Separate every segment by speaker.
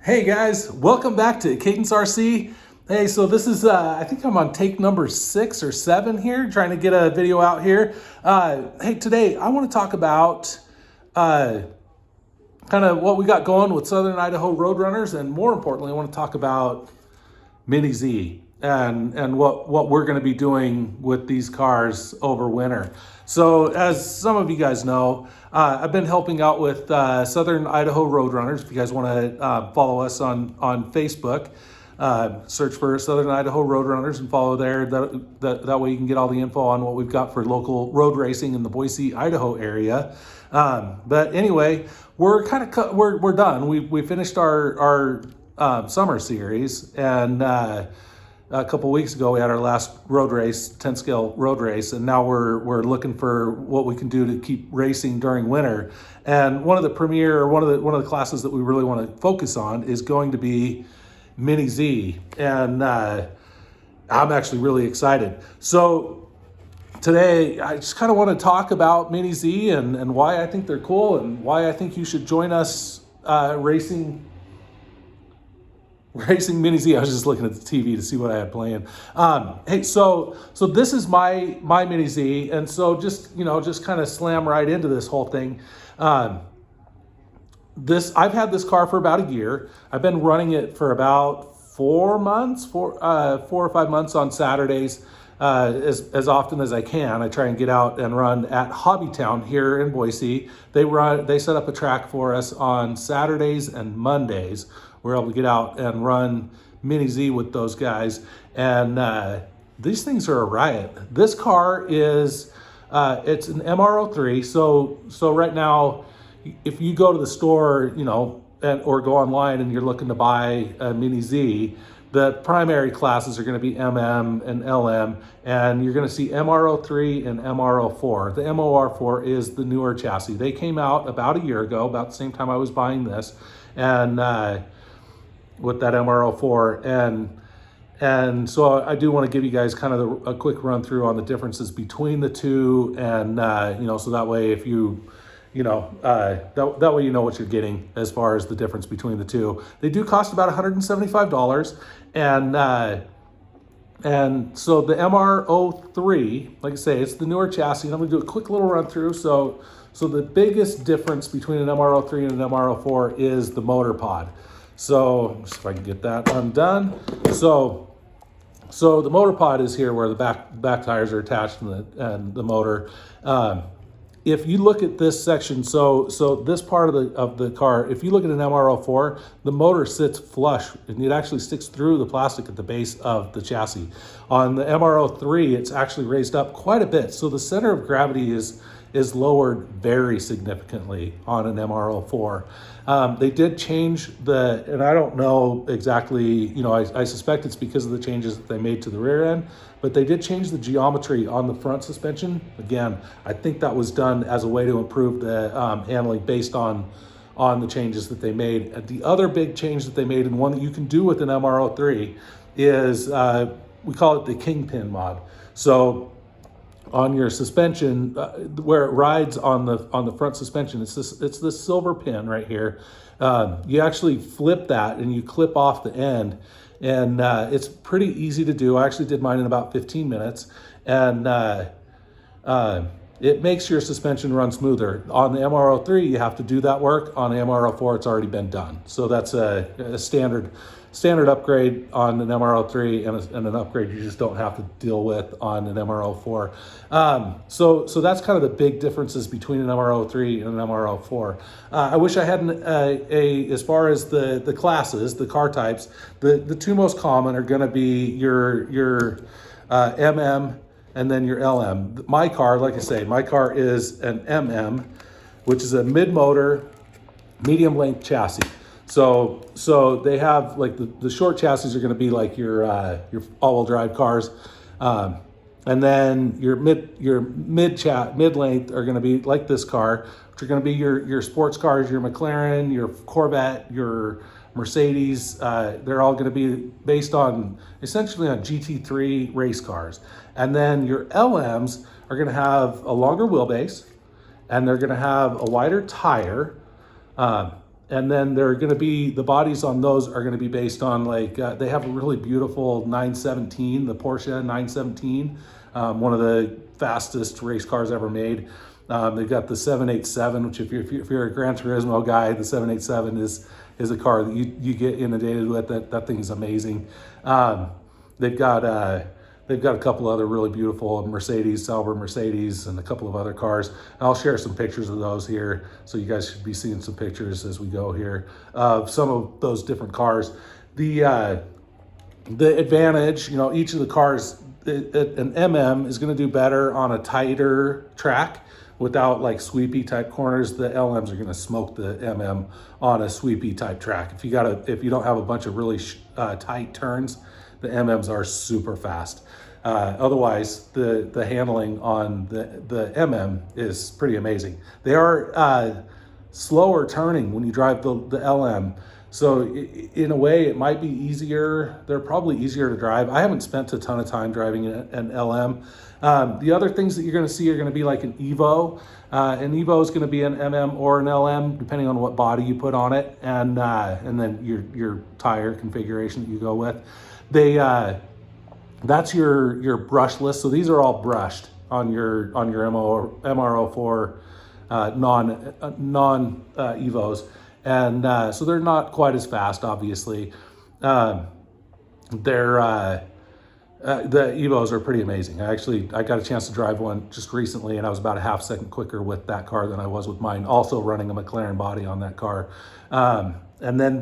Speaker 1: Hey guys, welcome back to Cadence RC. Hey, so this is, I think I'm on take number 6 or 7 here, trying to get a video out here. Hey, today I want to talk about kind of what we got going with Southern Idaho Roadrunners, and more importantly, I want to talk about Mini Z and what we're going to be doing with these cars over winter. So as some of you guys know, I've been helping out with Southern Idaho Roadrunners. If you guys want to follow us on Facebook, search for Southern Idaho Roadrunners and follow there. That way you can get all the info on what we've got for local road racing in the Boise, Idaho area. But anyway, we're we're done. We finished our summer series, and a couple weeks ago we had our last road race, 10 scale road race, and now we're looking for what we can do to keep racing during winter. And one of the classes that we really want to focus on is going to be Mini Z, and I'm actually really excited. So today I just kind of want to talk about Mini Z and why I think they're cool and why I think you should join us racing Mini Z. I was just looking at the TV to see what I had playing. Hey, so this is my Mini Z, and so just kind of slam right into this whole thing. I've had this car for about a year. I've been running it for about 4 or 5 months on Saturdays, as often as I can. I try and get out and run at Hobbytown here in Boise. They set up a track for us on Saturdays and Mondays. We're able to get out and run Mini Z with those guys, and these things are a riot. This car is it's an MR03. So right now, if you go to the store, or go online and you're looking to buy a Mini Z, the primary classes are going to be MM and LM, and you're going to see MR03 and MR04. The MR04 is the newer chassis. They came out about a year ago, about the same time I was buying this, and with that MR04, and so I do want to give you guys kind of a quick run through on the differences between the two, and so that way if that way you know what you're getting as far as the difference between the two. They do cost about $175, and so the MR03, like I say, it's the newer chassis, and I'm going to do a quick little run through. So the biggest difference between an MR03 and an MR04 is the motor pod. So just if I can get that undone. So the motor pod is here where the back tires are attached and the motor. If you look at this section, so this part of the car, if you look at an MR04, the motor sits flush and it actually sticks through the plastic at the base of the chassis. On the MR03, it's actually raised up quite a bit. So the center of gravity is lowered very significantly on an MR04. They did change and I don't know exactly, I suspect it's because of the changes that they made to the rear end, but they did change the geometry on the front suspension. Again, I think that was done as a way to improve the handling based on the changes that they made. The other big change that they made, and one that you can do with an MR03, is we call it the Kingpin mod. So on your suspension, where it rides on the front suspension, it's this silver pin right here. You actually flip that and you clip off the end, and it's pretty easy to do. I actually did mine in about 15 minutes, and it makes your suspension run smoother. On the MR03, you have to do that work. On the MR04, it's already been done. So that's a standard upgrade on an MR03, and an upgrade you just don't have to deal with on an MR04. So that's kind of the big differences between an MR03 and an MR04. I wish I had as far as the classes, the car types, the two most common are going to be your MM and then your LM. My car, like I say, my car is an MM, which is a mid-motor, medium length chassis. So they have like the short chassis are going to be like your all-wheel drive cars, and then your mid length are going to be like this car, which are going to be your sports cars, your McLaren, your Corvette, your Mercedes. They're all going to be based on essentially on GT3 race cars, and then your LMs are going to have a longer wheelbase, and they're going to have a wider tire. And then they're going to be, the bodies on those are going to be based on like, they have a really beautiful 917, the Porsche 917, one of the fastest race cars ever made. They've got the 787, which if you're a Gran Turismo guy, the 787 is a car that you get inundated with. That thing is amazing. They've got a couple other really beautiful Mercedes, Sauber Mercedes, and a couple of other cars. And I'll share some pictures of those here, so you guys should be seeing some pictures as we go here of some of those different cars. The advantage, each of the cars, an MM is going to do better on a tighter track without like sweepy type corners. The LMs are going to smoke the MM on a sweepy type track. If you don't have a bunch of really tight turns, the MMs are super fast. Otherwise, the handling on the MM is pretty amazing. They are slower turning when you drive the LM. So in a way, it might be easier. They're probably easier to drive. I haven't spent a ton of time driving an LM. The other things that you're going to see are going to be like an Evo. An Evo is going to be an MM or an LM, depending on what body you put on it, and then your tire configuration that you go with. That's your brushless. So these are all brushed on your MR04 non Evos, and so they're not quite as fast, obviously. The Evos are pretty amazing. I got a chance to drive one just recently, and I was about a half second quicker with that car than I was with mine. Also running a McLaren body on that car, and then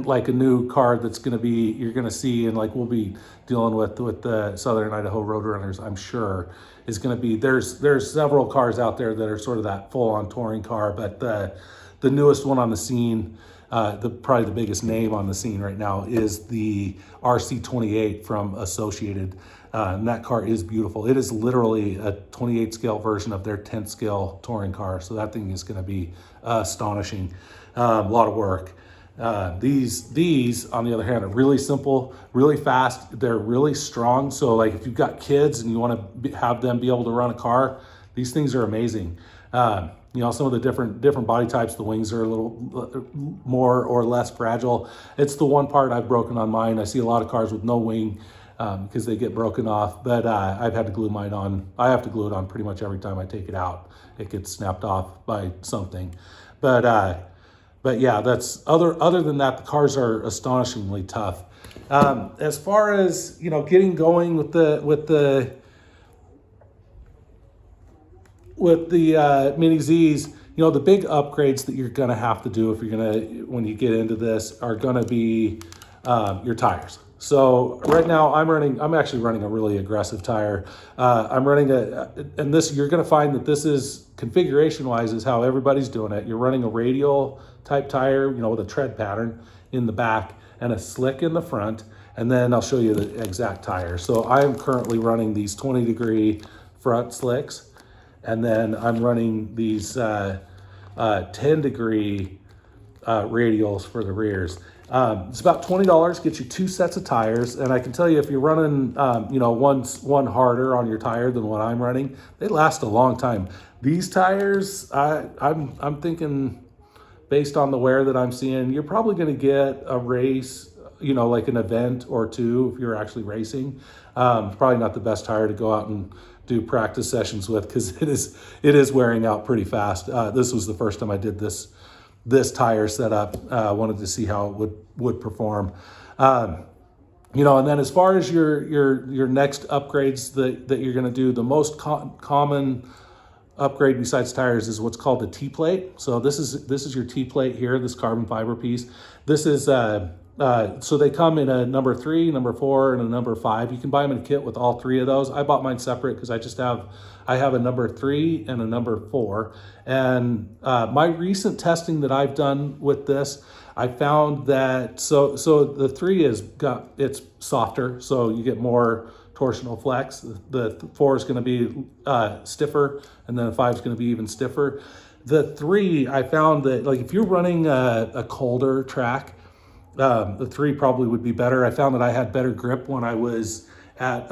Speaker 1: like a new car that's going to be, you're going to see, and like we'll be dealing with the Southern Idaho Roadrunners, I'm sure, is going to be, there's several cars out there that are sort of that full-on touring car, but the newest one on the scene, probably the biggest name on the scene right now, is the RC28 from Associated. And that car is beautiful. It is literally a 28 scale version of their 10th scale touring car. So that thing is going to be astonishing. A lot of work. These on the other hand are really simple, really fast. They're really strong. So like if you've got kids and you want to have them be able to run a car, these things are amazing. Some of the different body types, the wings are a little more or less fragile. It's the one part I've broken on mine. I see a lot of cars with no wing because they get broken off, but I've had to glue mine on. I have to glue it on pretty much every time I take it out. It gets snapped off by something. But yeah, that's other than that, the cars are astonishingly tough. As far as getting going with the Mini Zs, the big upgrades that you're gonna have to do when you get into this are gonna be your tires. So right now I'm actually running a really aggressive tire. I'm running and this, you're gonna find that this is configuration wise is how everybody's doing it. You're running a radial type tire, with a tread pattern in the back and a slick in the front. And then I'll show you the exact tire. So I am currently running these 20-degree front slicks. And then I'm running these 10-degree radials for the rears. It's about $20, gets you 2 sets of tires. And I can tell you, if you're running, one harder on your tire than what I'm running, they last a long time. These tires, I'm thinking, based on the wear that I'm seeing, you're probably going to get a race, like an event or two if you're actually racing. Probably not the best tire to go out and do practice sessions with, because it is wearing out pretty fast. This was the first time I did this tire setup. Wanted to see how it would perform. And then as far as your next upgrades that you're going to do, the most common upgrade besides tires is what's called the T-plate. So this is your T-plate here, this carbon fiber piece. This is so they come in a number 3, number 4, and a number 5. You can buy them in a kit with all 3 of those. I bought mine separate because I have a number 3 and a number 4. And my recent testing that I've done with this, I found that so the 3 it's softer, so you get more torsional flex. The 4 is going to be stiffer, and then the 5 is going to be even stiffer. The 3, I found that like if you're running a colder track, the 3 probably would be better. I found that I had better grip when I was at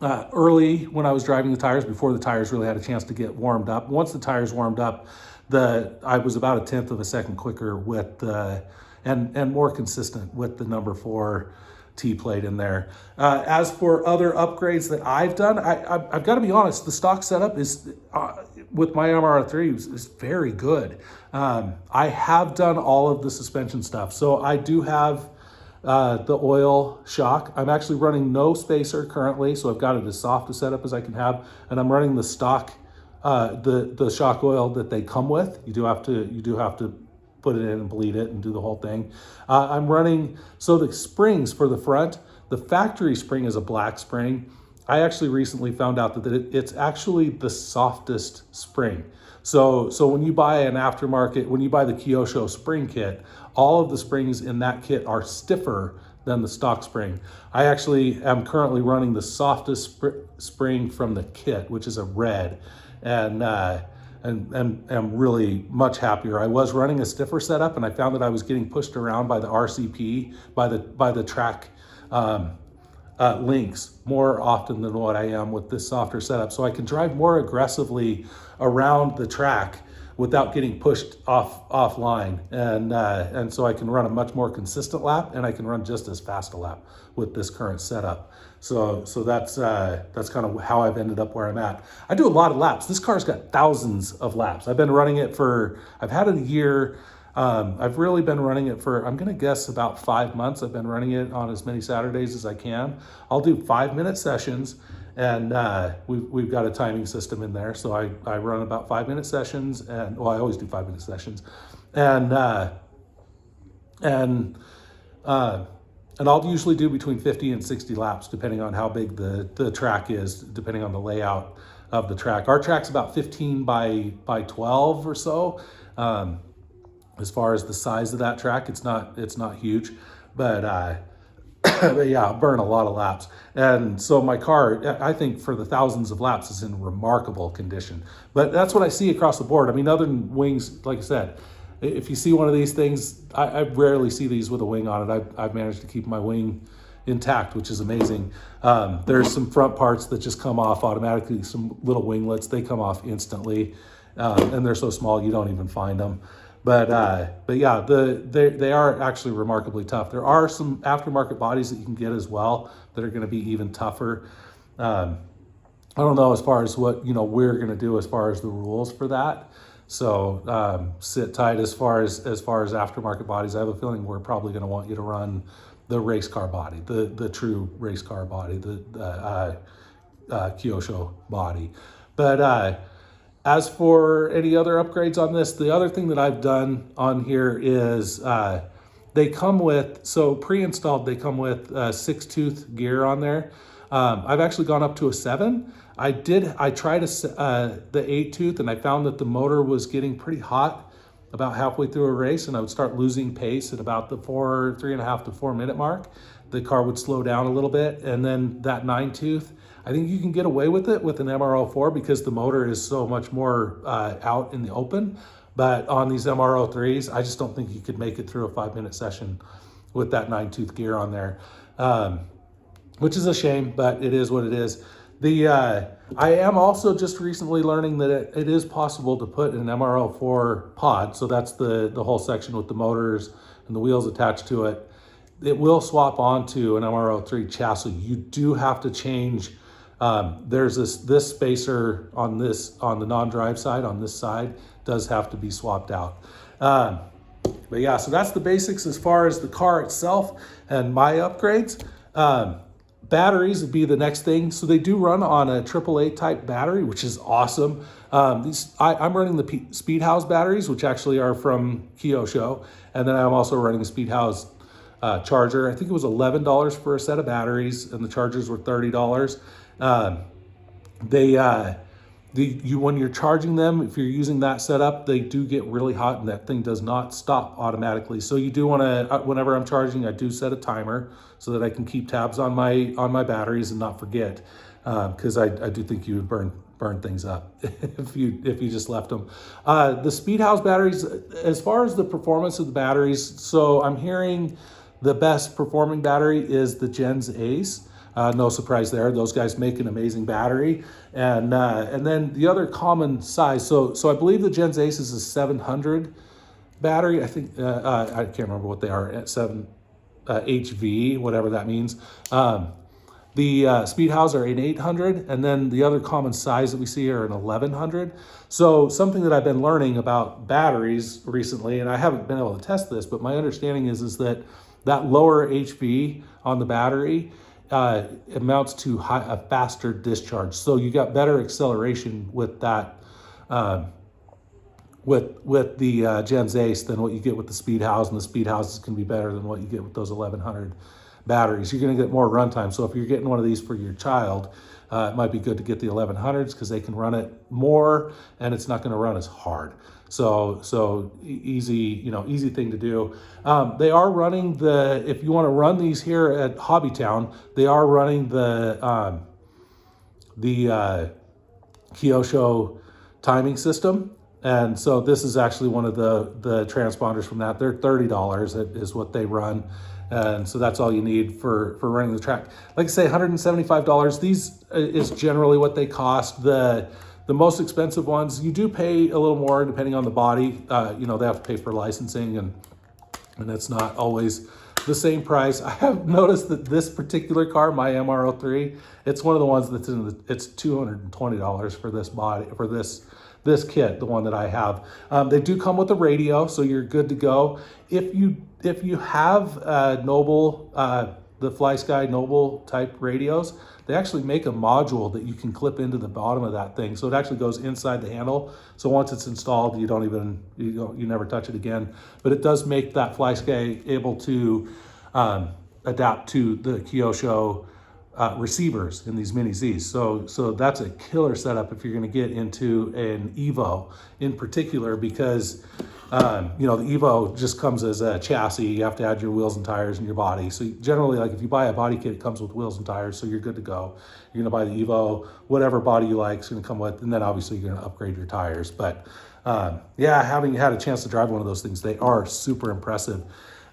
Speaker 1: early when I was driving the tires, before the tires really had a chance to get warmed up. Once the tires warmed up, I was about a tenth of a second quicker with the, and more consistent with the number 4 T plate in there. As for other upgrades that I've done, I've got to be honest, the stock setup is with my MR03 is very good. I have done all of the suspension stuff, so I do have the oil shock. I'm actually running no spacer currently, so I've got it as soft a setup as I can have, and I'm running the stock, the shock oil that they come with. You do have to put it in and bleed it and do the whole thing. I'm running, so the springs for the front, the factory spring is a black spring. I actually recently found out that it's actually the softest spring. So when you buy an aftermarket, when you buy the Kyosho spring kit, all of the springs in that kit are stiffer than the stock spring. I actually am currently running the softest spring from the kit, which is a red, and am really much happier. I was running a stiffer setup, and I found that I was getting pushed around by the RCP, by the track links more often than what I am with this softer setup. So I can drive more aggressively around the track without getting pushed offline, and so I can run a much more consistent lap, and I can run just as fast a lap with this current setup. So that's kind of how I've ended up where I'm at. I do a lot of laps. This car's got thousands of laps. I've been running it I've had it a year. I've really been running it for, I'm gonna guess, about 5 months. I've been running it on as many Saturdays as I can. I'll do 5-minute sessions, and we've got a timing system in there. So I run about 5-minute sessions, and I always do 5-minute sessions, and I'll usually do between 50 and 60 laps, depending on how big the track is, depending on the layout of the track. Our track's about 15 by 12 or so. As far as the size of that track, it's not huge, but yeah, I'll burn a lot of laps. And so my car, I think for the thousands of laps, is in remarkable condition. But that's what I see across the board. I mean, other than wings, like I said, if you see one of these things, I rarely see these with a wing on it. I've managed to keep my wing intact, which is amazing. There's some front parts that just come off automatically, some little winglets, they come off instantly, and they're so small you don't even find them. But yeah, they are actually remarkably tough. There are some aftermarket bodies that you can get as well that are going to be even tougher. I don't know as far as what we're going to do as far as the rules for that. So sit tight as far as aftermarket bodies. I have a feeling we're probably going to want you to run the race car body, the true race car body, the Kyosho body. But as for any other upgrades on this, the other thing that I've done on here is they come with, so pre-installed, they come with 6-tooth gear on there. I've actually gone up to a 7. I tried the 8-tooth, and I found that the motor was getting pretty hot about halfway through a race, and I would start losing pace at about the 3.5 to 4 minute mark. The car would slow down a little bit, and then that 9-tooth, I think you can get away with it with an MR04 because the motor is so much more out in the open. But on these MR03s, I just don't think you could make it through a 5-minute session with that 9-tooth gear on there, which is a shame, but it is what it is. I am also just recently learning that it is possible to put an MR04 pod, so that's the whole section with the motors and the wheels attached to it. It will swap onto an MR03 chassis. You do have to change. There's this spacer on the non-drive side, on this side, does have to be swapped out. But yeah, so that's the basics as far as the car itself and my upgrades. Batteries would be the next thing. So they do run on a AAA type battery, which is awesome. I'm running the Speedhouse batteries, which actually are from Kyosho. And then I'm also running a Speedhouse charger. I think it was $11 for a set of batteries, and the chargers were $30. When you're charging them, if you're using that setup, they do get really hot, and that thing does not stop automatically. So you do want to, whenever I'm charging, I do set a timer so that I can keep tabs on my batteries and not forget, because I do think you would burn things up if you just left them. The Speedhouse batteries, as far as the performance of the batteries, so I'm hearing the best performing battery is the Gens Ace. No surprise there. Those guys make an amazing battery. And then the other common size, so I believe the Gens Aces is 700 battery. I think, I can't remember what they are, at 7 HV, whatever that means. The Speed House are an 800, and then the other common size that we see are an 1100. So something that I've been learning about batteries recently, and I haven't been able to test this, but my understanding is that lower HV on the battery amounts to a faster discharge. So you got better acceleration with that, with the Gens Ace than what you get with the Speed House, and the Speed Houses can be better than what you get with those 1100 batteries. You're going to get more runtime. So if you're getting one of these for your child, it might be good to get the 1100s because they can run it more and it's not going to run as hard. So easy, easy thing to do. They are running if you want to run these here at Hobbytown, they are running the Kyosho timing system. And so this is actually one of the transponders from that. They're $30 is what they run. And so that's all you need for running the track. Like I say, $175. These is generally what they cost. The most expensive ones, you do pay a little more depending on the body. They have to pay for licensing, and it's not always the same price. I have noticed that this particular car, my MR03, it's one of the ones that's it's $220 for this body, for this kit, the one that I have. They do come with a radio, so you're good to go. If you have Noble, the FlySky Noble type radios, they actually make a module that you can clip into the bottom of that thing. So it actually goes inside the handle. So once it's installed, you never touch it again. But it does make that FlySky able to adapt to the Kyosho receivers in these Mini Zs. So that's a killer setup if you're going to get into an Evo in particular, because the Evo just comes as a chassis. You have to add your wheels and tires and your body. So generally, like if you buy a body kit, it comes with wheels and tires, so you're good to go. You're going to buy the Evo, whatever body you like is going to come with, and then obviously you're going to upgrade your tires. But having had a chance to drive one of those things, they are super impressive.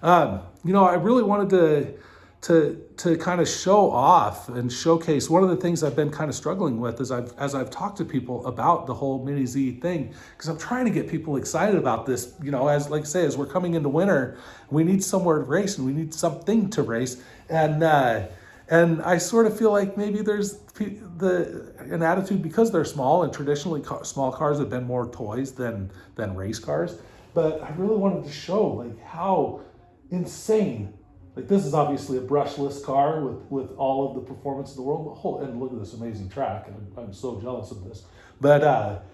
Speaker 1: I really wanted to kind of show off and showcase one of the things I've been kind of struggling with as I've talked to people about the whole Mini Z thing, because I'm trying to get people excited about this. As we're coming into winter, we need somewhere to race and we need something to race. And I sort of feel like maybe there's an attitude because they're small, and traditionally small cars have been more toys than race cars. But I really wanted to show how insane. This is obviously a brushless car with all of the performance in the world. And look at this amazing track. I'm so jealous of this. But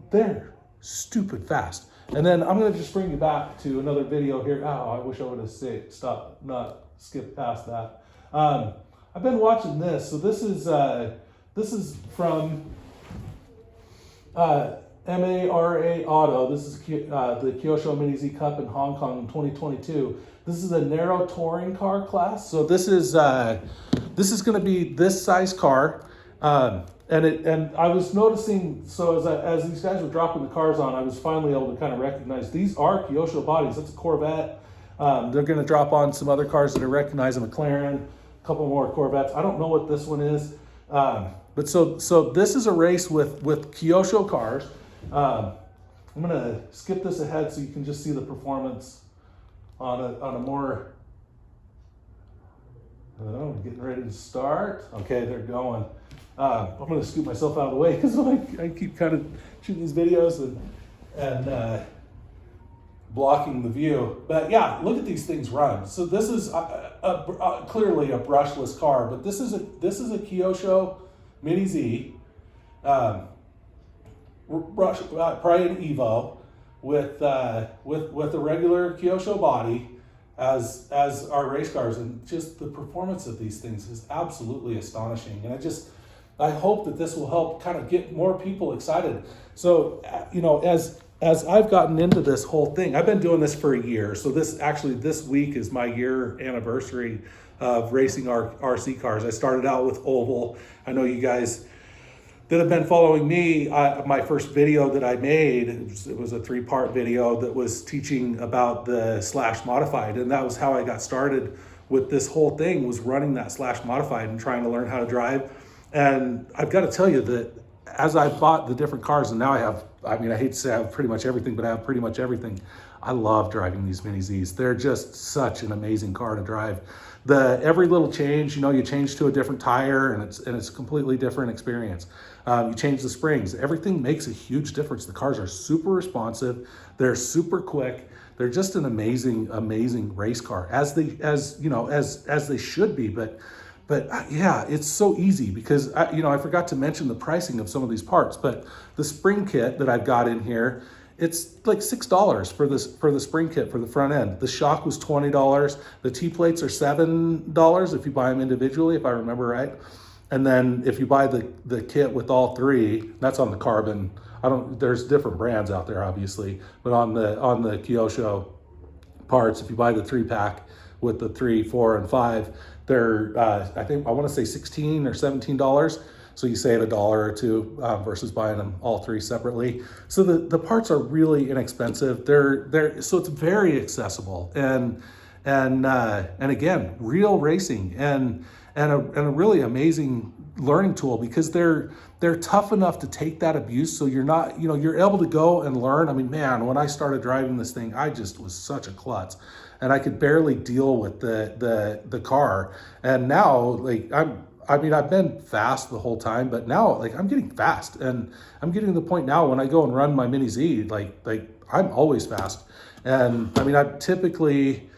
Speaker 1: they're stupid fast. And then I'm going to just bring you back to another video here. Oh, I wish I would have skipped past that. I've been watching this. So this is from MARA Auto. This is the Kyosho Mini Z Cup in Hong Kong in 2022. This is a narrow touring car class. So this is going to be this size car, and I was noticing. So as these guys were dropping the cars on, I was finally able to kind of recognize these are Kyosho bodies. That's a Corvette. They're going to drop on some other cars that I recognize, a McLaren, a couple more Corvettes. I don't know what this one is, but so this is a race with Kyosho cars. I'm going to skip this ahead so you can just see the performance on a more, getting ready to start. Okay, they're going. I'm going to scoot myself out of the way because I keep kind of shooting these videos and blocking the view. But yeah, look at these things run. So this is clearly a brushless car, but this is a Kyosho Mini Z, probably an Evo, with a regular Kyosho body as our race cars, and just the performance of these things is absolutely astonishing. And I hope that this will help kind of get more people excited. So as I've gotten into this whole thing, I've been doing this for a year. So this week is my year anniversary of racing our RC cars. I started out with oval. I know you guys that have been following me, my first video that I made, it was a 3-part video that was teaching about the Slash Modified, and that was how I got started with this whole thing was running that Slash Modified and trying to learn how to drive. And I've got to tell you that as I bought the different cars, and now I hate to say I have pretty much everything, but I have pretty much everything. I love driving these Mini Zs. They're just such an amazing car to drive. Every little change, you change to a different tire, and it's a completely different experience. You change the springs. Everything makes a huge difference. The cars are super responsive. They're super quick. They're just an amazing race car, as they should be. But yeah, it's so easy because I forgot to mention the pricing of some of these parts. But the spring kit that I've got in here, it's like $6 for the spring kit for the front end. The shock was $20. The T-plates are $7 if you buy them individually, if I remember right. And then if you buy the kit with all three, that's on the Carbon. There's different brands out there, obviously, but on the Kyosho parts, if you buy the 3-pack with the 3, 4, and 5, they're I want to say $16 or $17. So you save $1 or $2 versus buying them all three separately. So the parts are really inexpensive. So it's very accessible and again, real racing and a really amazing learning tool because they're tough enough to take that abuse. So you're not, you're able to go and learn. I mean, man, when I started driving this thing, I just was such a klutz and I could barely deal with the car. And now I've been fast the whole time, but now I'm getting fast and I'm getting to the point now when I go and run my Mini Z, I'm always fast. And I typically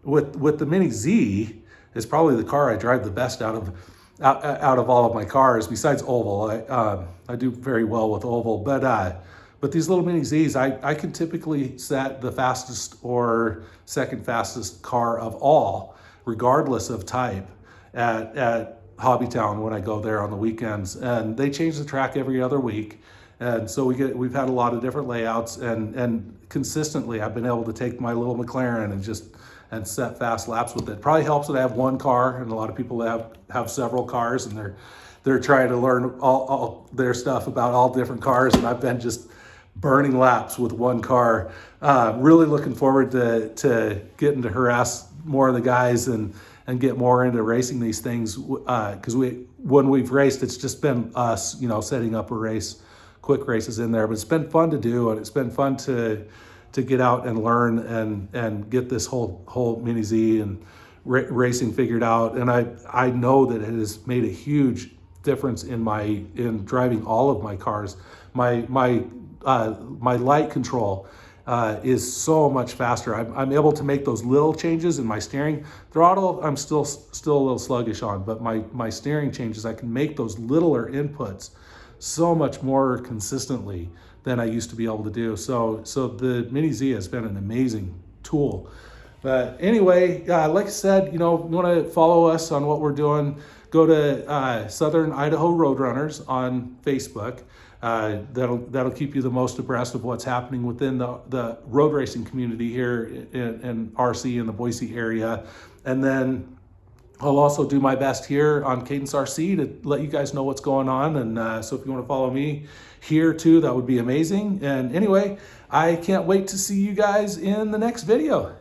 Speaker 1: with the Mini Z is probably the car I drive the best out of all of my cars besides oval. I do very well with oval, but these little Mini Zs, I can typically set the fastest or second fastest car of all, regardless of type, at Hobbytown when I go there on the weekends. And they change the track every other week. And so we've had a lot of different layouts and consistently I've been able to take my little McLaren and set fast laps with it. Probably helps that I have one car, and a lot of people have several cars and they're trying to learn all their stuff about all different cars, and I've been just burning laps with one car. Really looking forward to getting to harass more of the guys and get more into racing these things, because when we've raced, it's just been us, setting up quick races in there. But it's been fun to do, and it's been fun to get out and learn and get this whole Mini Z and racing figured out. And I know that it has made a huge difference in driving all of my cars. My light control is so much faster. I'm able to make those little changes in my steering. Throttle, I'm still a little sluggish on, but my steering changes, I can make those littler inputs so much more consistently than I used to be able to do. So the Mini Z has been an amazing tool. But anyway, like I said, you want to follow us on what we're doing, go to Southern Idaho Roadrunners on Facebook. That'll keep you the most abreast of what's happening within the road racing community here in RC in the Boise area. And then I'll also do my best here on Cadence RC to let you guys know what's going on. And so if you want to follow me here too, that would be amazing. And anyway, I can't wait to see you guys in the next video.